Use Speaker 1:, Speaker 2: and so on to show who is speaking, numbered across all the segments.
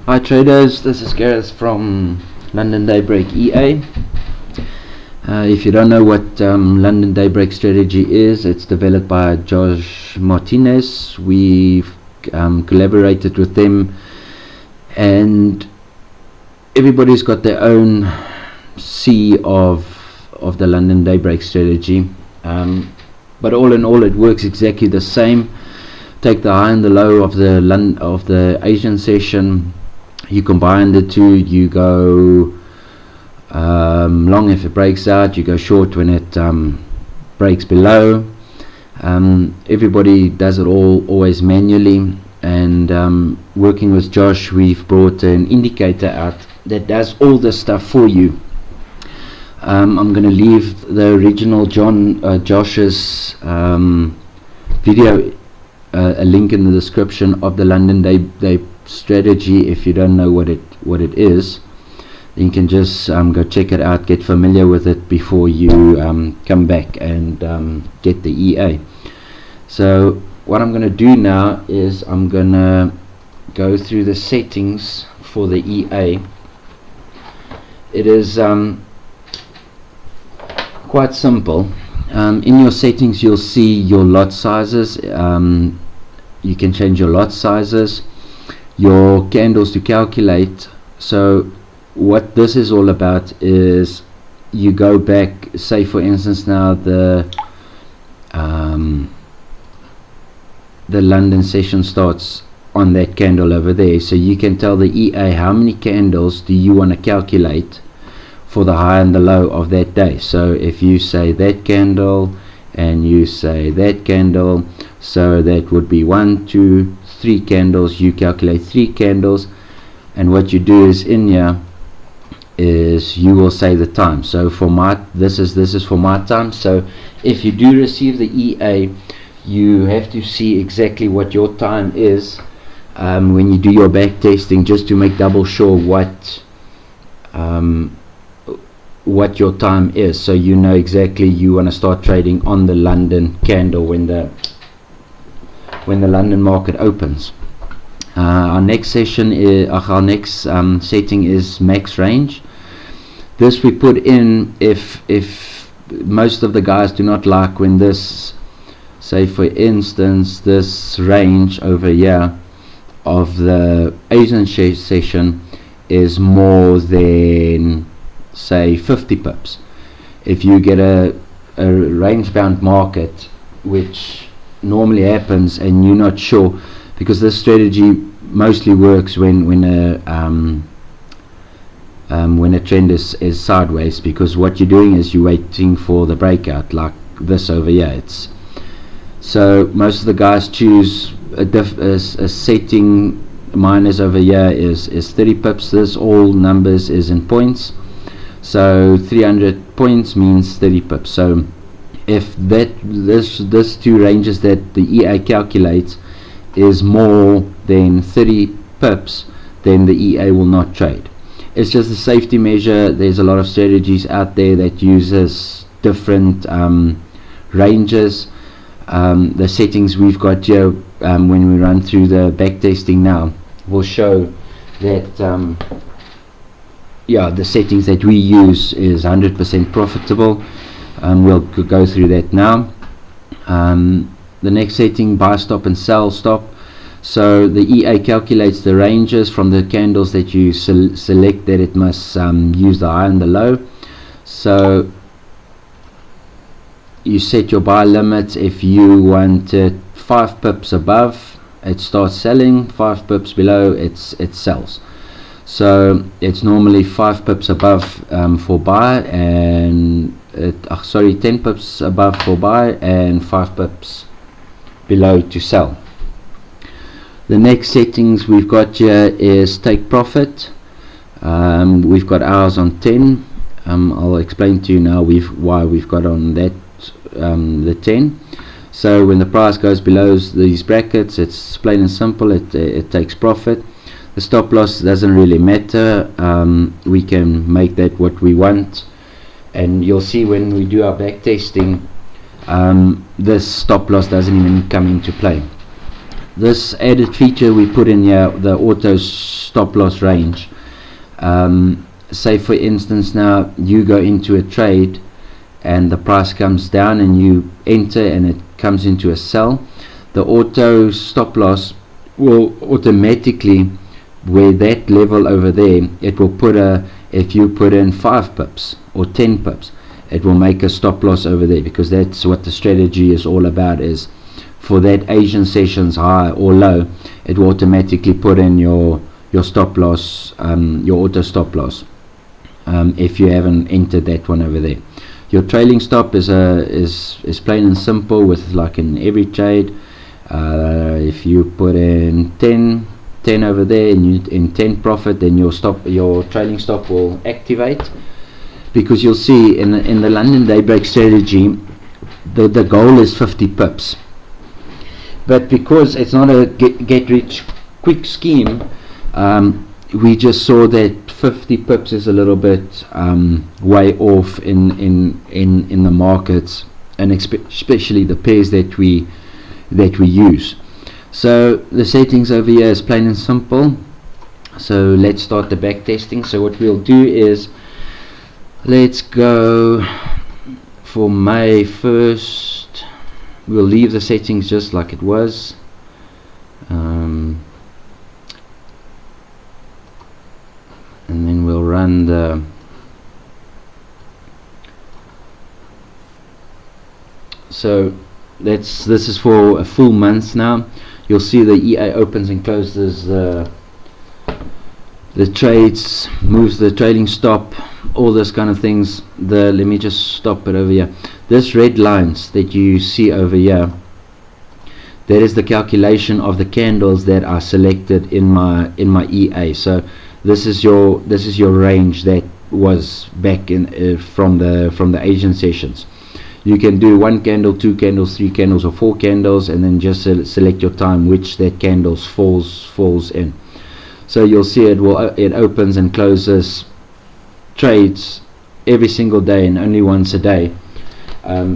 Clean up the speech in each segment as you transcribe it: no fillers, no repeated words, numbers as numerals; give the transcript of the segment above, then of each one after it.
Speaker 1: Hi traders, this is Gareth from London Daybreak EA. If you don't know what London Daybreak Strategy is, it's developed by Martinez. We've collaborated with them, and everybody's got their own C of the London Daybreak Strategy, but all in all it works exactly the same. Take the high and the low of the Asian session, you combine the two, you go long if it breaks out, you go short when it breaks below. Everybody does it always manually, and working with Josh, we've brought an indicator out that does all this stuff for you. I'm going to leave the original Josh's video, a link in the description of the London Day Strategy. If you don't know what it is, then you can just go check it out, get familiar with it before you come back and get the EA. So what I'm going to do now is I'm going to go through the settings for the EA. It is quite simple. In your settings you'll see your lot sizes. You can change your lot sizes, your candles to calculate. So what this is all about is you go back, say for instance now the London session starts on that candle over there, so you can tell the EA how many candles do you want to calculate for the high and the low of that day. So if you say that candle and you say that candle, so that would be 1, 2, 3 candles, you calculate 3 candles, and what you do is in here is you will say the time. So for this is for my time. So if you do receive the EA, you have to see exactly what your time is when you do your back testing, just to make double sure what your time is, so you know exactly you want to start trading on the London candle when the London market opens. Our next session is our next setting is max range. This we put in if most of the guys do not like when this, say for instance this range over here of the Asian session is more than say 50 pips. If you get a range bound market, which normally happens, and you're not sure, because this strategy mostly works when a trend is sideways, because what you're doing is you're waiting for the breakout like this over here. So most of the guys choose a setting. Mine is over here is 30 pips. This all numbers is in points, so 300 points means 30 pips. So if this two ranges that the EA calculates is more than 30 pips, then the EA will not trade. It's just a safety measure. There's a lot of strategies out there that uses different ranges. The settings we've got here, when we run through the back testing now, will show that the settings that we use is 100% profitable. We'll go through that now. The next setting, buy stop and sell stop. So the EA calculates the ranges from the candles that you select, that it must use the high and the low. So you set your buy limits. If you want it 5 pips above, it starts selling. 5 pips below, it sells. So it's normally 5 pips above for buy, and 10 pips above for buy and 5 pips below to sell. The next settings we've got here is take profit. We've got ours on 10. I'll explain to you now why we've got on that the 10. So when the price goes below these brackets, it's plain and simple, it takes profit. The stop loss doesn't really matter. We can make that what we want, and you'll see when we do our back testing, this stop loss doesn't even come into play. this added feature we put in here, the auto stop loss range. Say for instance, now you go into a trade and the price comes down and you enter and it comes into a sell, the auto stop loss will automatically, where that level over there, it will put if you put in 5 pips or 10 pips, it will make a stop loss over there, because that's what the strategy is all about, is for that Asian sessions high or low, it will automatically put in your stop loss, your auto stop loss, if you haven't entered that one over there. Your trailing stop is plain and simple, with like in every trade, if you put in 10 over there and you in 10 profit, then your trailing stop will activate, because you'll see in the London Daybreak Strategy, the goal is 50 pips, but because it's not a get rich quick scheme, we just saw that 50 pips is a little bit way off in the markets, and especially the pairs that we use. So the settings over here is plain and simple. So let's start the back testing. So what we'll do is, let's go for May 1st. We'll leave the settings just like it was. And then we'll run the this is for a full month now. You'll see the EA opens and closes the trades, moves the trailing stop, all this kind of things. Let me just stop it over here. This red lines that you see over here, that is the calculation of the candles that are selected in my EA. So this is your range that was back in from the Asian sessions. You can do 1 candle, 2 candles, 3 candles, or 4 candles, and then just select your time which that candles falls in. So you'll see it opens and closes trades every single day and only once a day,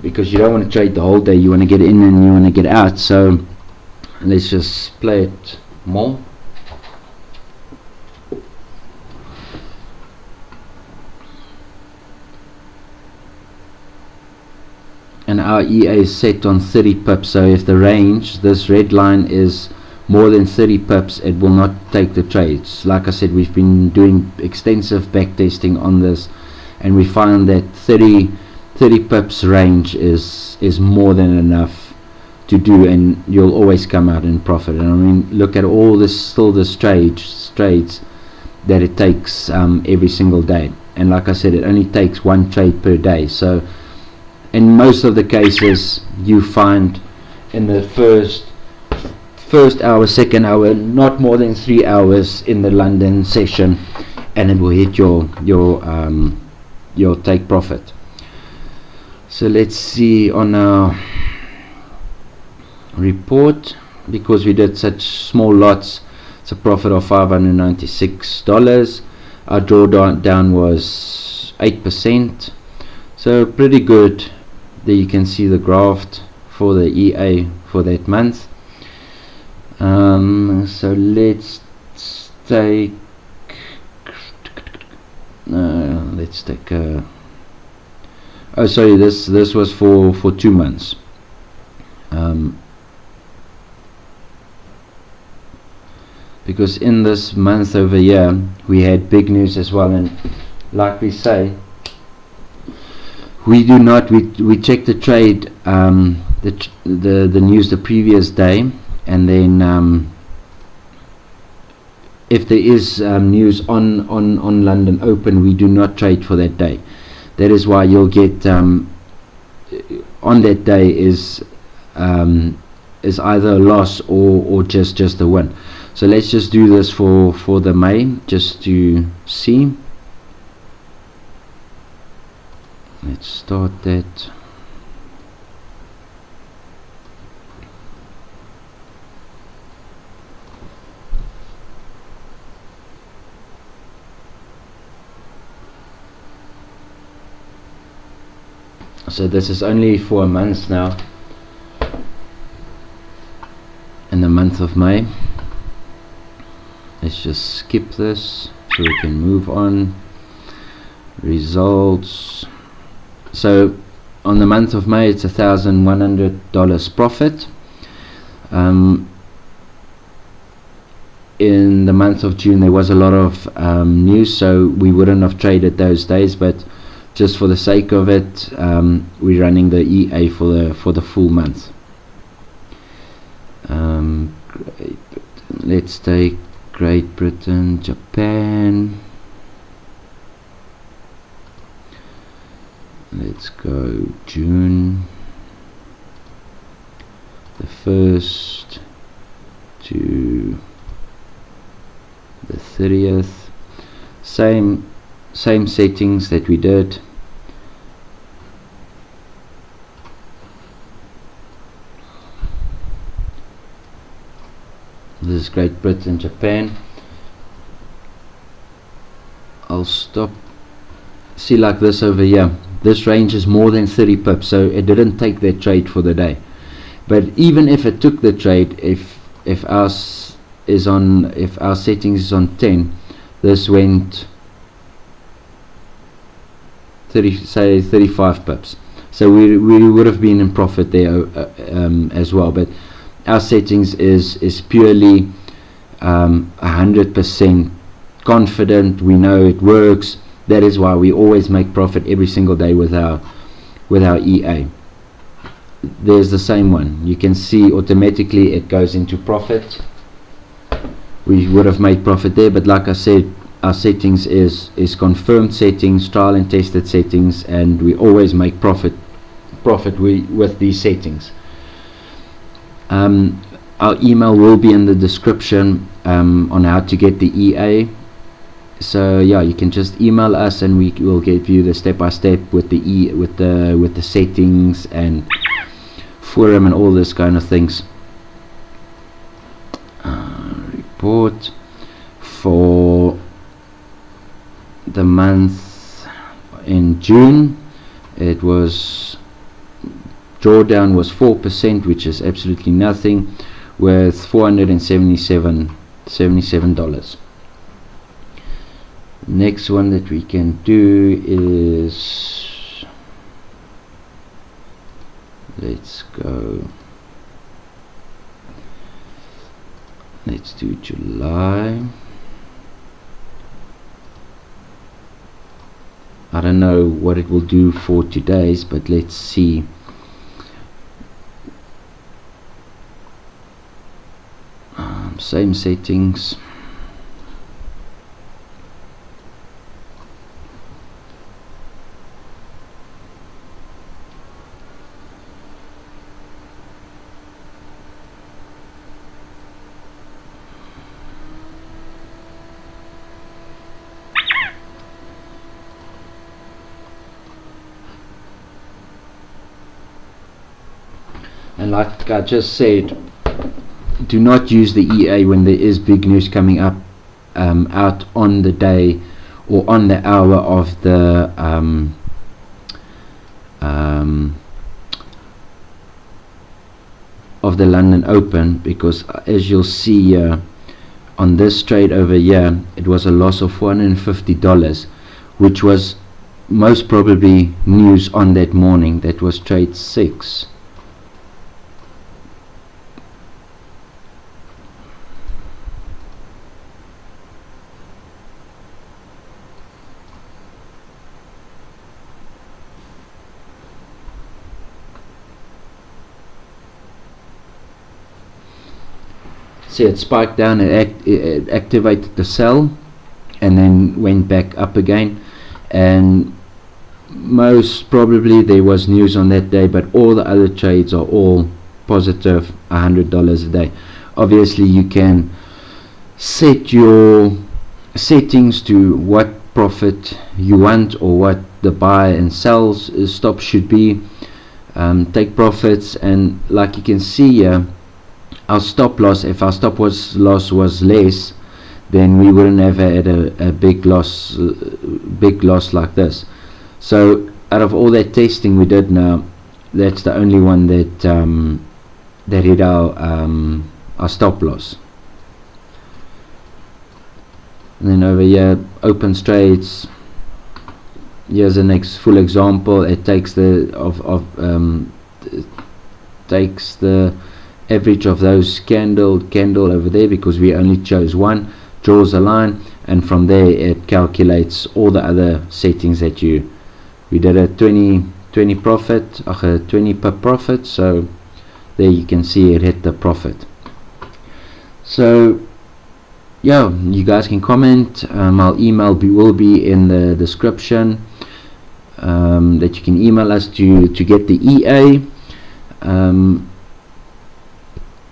Speaker 1: because you don't want to trade the whole day. You want to get in and you want to get out. So let's just play it more. And our EA is set on 30 pips, so if the range, this red line, is more than 30 pips, it will not take the trades. Like I said, we've been doing extensive back testing on this, and we found that 30 pips range is more than enough to do, and you'll always come out in profit. And I mean, look at all this trades that it takes every single day, and like I said, it only takes 1 trade per day. So in most of the cases, you find in the first hour, second hour, not more than 3 hours in the London session, and it will hit your take profit. So let's see on our report, because we did such small lots, it's a profit of $596. Our drawdown was 8%, so pretty good. There you can see the graph for the EA for that month. So let's take oh sorry, this was for 2 months. Because in this month over here we had big news as well, and like we say, we check the trade, the news the previous day, and then if there is news on London Open, we do not trade for that day. That is why you'll get on that day is either a loss or just a win. So let's just do this for the May, just to see. Let's start that. So this is only for a month now, and the month month of May. Let's just skip this so we can move on. Results. So on the month of May, it's $1,100 profit. In the month of June, there was a lot of news, so we wouldn't have traded those days, but just for the sake of it, we're running the EA for the full month. Let's take Great Britain, Japan. Let's go June the 1st to the 30th. Same settings that we did. This is Great Britain, Japan. I'll stop. See, like this over here, this range is more than 30 pips, so it didn't take that trade for the day. But even if it took the trade, if our settings is on 10, this went 35 pips, so we would have been in profit there as well. But our settings is purely 100% confident. We know it works. That is why we always make profit every single day with our EA. There's the same one. You can see automatically it goes into profit. We would have made profit there, but like I said, our settings is confirmed settings, trial and tested settings, and we always make profit with these settings. Our email will be in the description on how to get the EA. So yeah, you can just email us and we will give you the step-by-step with the settings and forum and all this kind of things. Report for the month in June, it was drawdown was 4%, which is absolutely nothing, with $477. Next one that we can do is, let's do July. I don't know what it will do for today's, but let's see. Same settings. And like I just said, do not use the EA when there is big news coming up out on the day or on the hour of the London Open, because as you'll see on this trade over here, it was a loss of $450, which was most probably news on that morning. That was trade 6. See, it spiked down, it activated the sell and then went back up again, and most probably there was news on that day, but all the other trades are all positive $100 a day. Obviously you can set your settings to what profit you want or what the buy and sell stop should be. Take profits, and like you can see here, our stop loss, if our stop loss was less, then we wouldn't have had a big loss like this. So out of all that testing we did now, that's the only one that hit our stop loss. And then over here, open trades. Here's the next full example. It takes the takes the average of those candle over there, because we only chose one, draws a line, and from there it calculates all the other settings that we did a 20 profit, 20 per profit, so there you can see it hit the profit. So yeah, you guys can comment. Our email will be in the description, that you can email us to get the EA.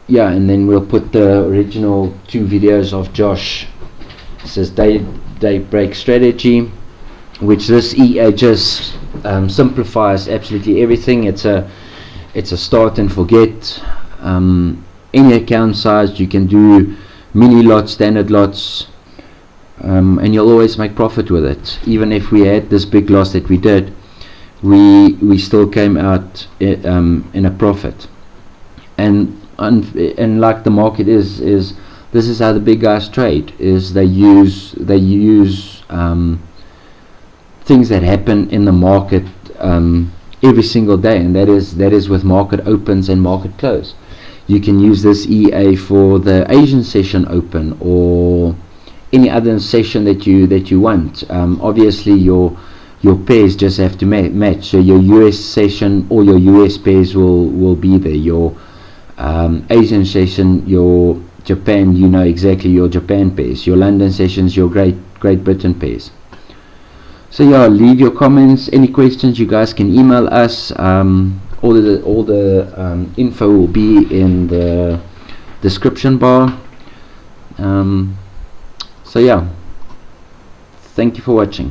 Speaker 1: Yeah, and then we'll put the original 2 videos of Josh. It says Daybreak Strategy, which this EA just simplifies absolutely everything. It's a start and forget. Any account size, you can do mini lots, standard lots, and you'll always make profit with it. Even if we had this big loss that we did, we still came out in a profit. And like the market is this is how the big guys trade. Is they use things that happen in the market every single day, and that is with market opens and market close. You can use this EA for the Asian session open or any other session that you want. Obviously your pairs just have to match. So your US session, all your US pairs will be there. Your Asian session, your Japan, you know exactly your Japan pairs. Your London sessions, your Great Britain pairs. So yeah, leave your comments. Any questions, you guys can email us. All the info will be in the description bar. So yeah, thank you for watching.